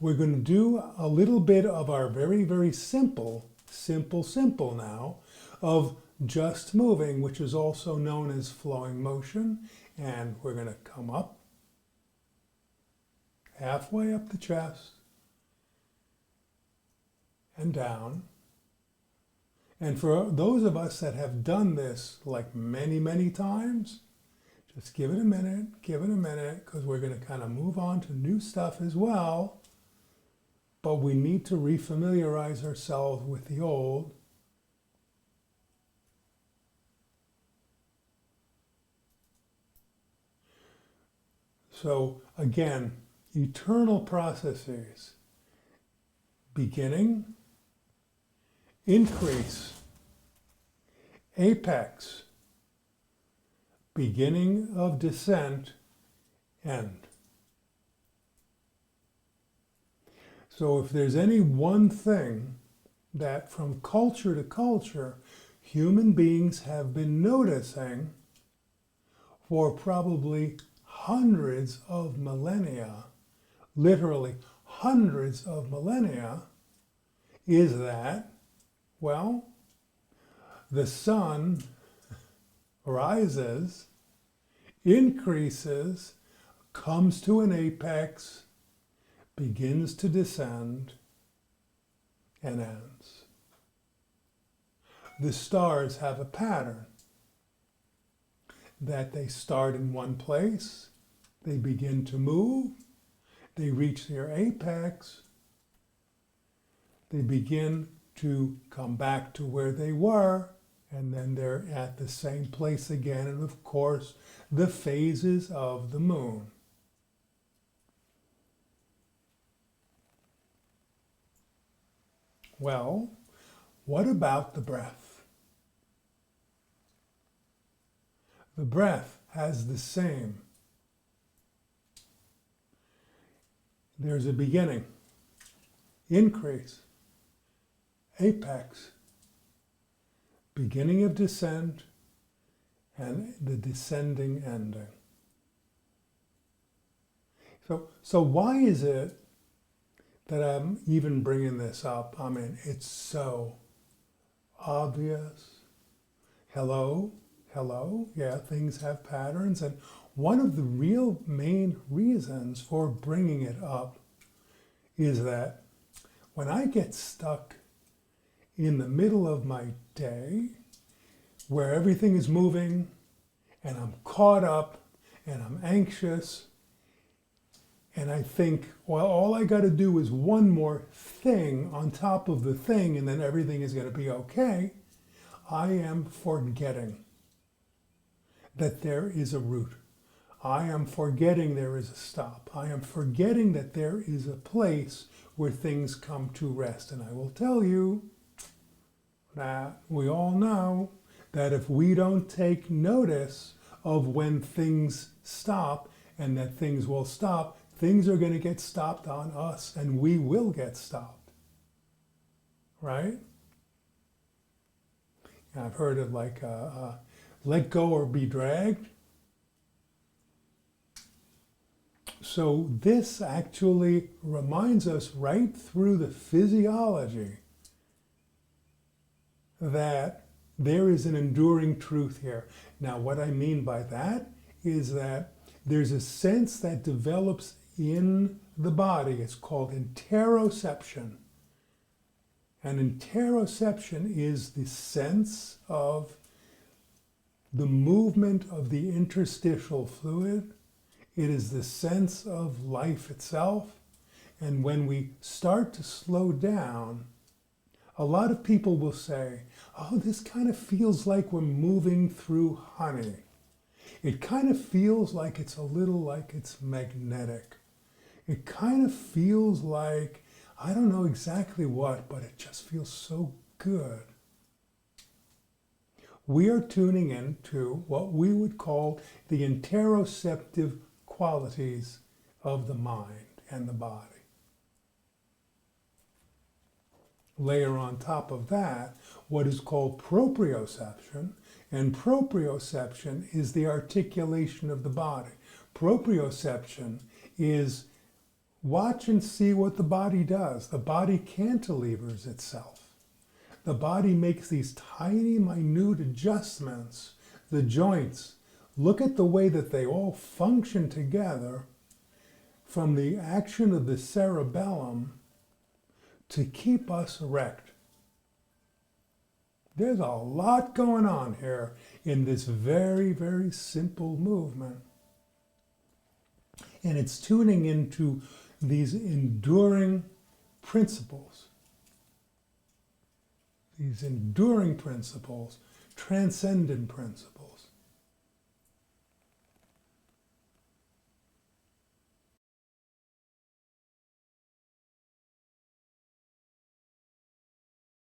we're going to do a little bit of our very, very simple now of just moving, which is also known as flowing motion. And we're going to come up, halfway up the chest, and down. And for those of us that have done this like many, many times, just give it a minute, because we're going to kind of move on to new stuff as well. But we need to refamiliarize ourselves with the old. So again, eternal processes. Beginning, increase, apex, beginning of descent, end. So if there's any one thing that from culture to culture, human beings have been noticing for probably hundreds of millennia, literally hundreds of millennia, is that, well, the sun rises, increases, comes to an apex, begins to descend, and ends. The stars have a pattern that they start in one place, they begin to move, they reach their apex, they begin to come back to where they were, and then they're at the same place again, and of course, the phases of the moon. Well, what about the breath? The breath has the same. There's a beginning, increase, apex, beginning of descent, and the descending ending. So why is it that I'm even bringing this up? I mean, it's so obvious. Hello, yeah, things have patterns. And one of the real main reasons for bringing it up is that when I get stuck in the middle of my day where everything is moving and I'm caught up and I'm anxious and I think, well, all I got to do is one more thing on top of the thing and then everything is going to be okay, I am forgetting that there is a root. I am forgetting there is a stop. I am forgetting that there is a place where things come to rest. And I will tell you that we all know that if we don't take notice of when things stop and that things will stop, things are going to get stopped on us and we will get stopped. Right? I've heard of like let go or be dragged. So this actually reminds us right through the physiology that there is an enduring truth here. Now, what I mean by that is that there's a sense that develops in the body. It's called interoception. And interoception is the sense of the movement of the interstitial fluid. It is the sense of life itself. And when we start to slow down, a lot of people will say, oh, this kind of feels like we're moving through honey. It kind of feels like it's a little like it's magnetic. It kind of feels like, I don't know exactly what, but it just feels so good. We are tuning into what we would call the interoceptive qualities of the mind and the body. Layer on top of that what is called proprioception, and proprioception is the articulation of the body. Proprioception is Watch and see what the body does. The body cantilevers itself. The body makes these tiny, minute adjustments. The joints, look at the way that they all function together from the action of the cerebellum to keep us erect. There's a lot going on here in this very, very simple movement. And it's tuning into these enduring principles. These enduring principles, transcendent principles.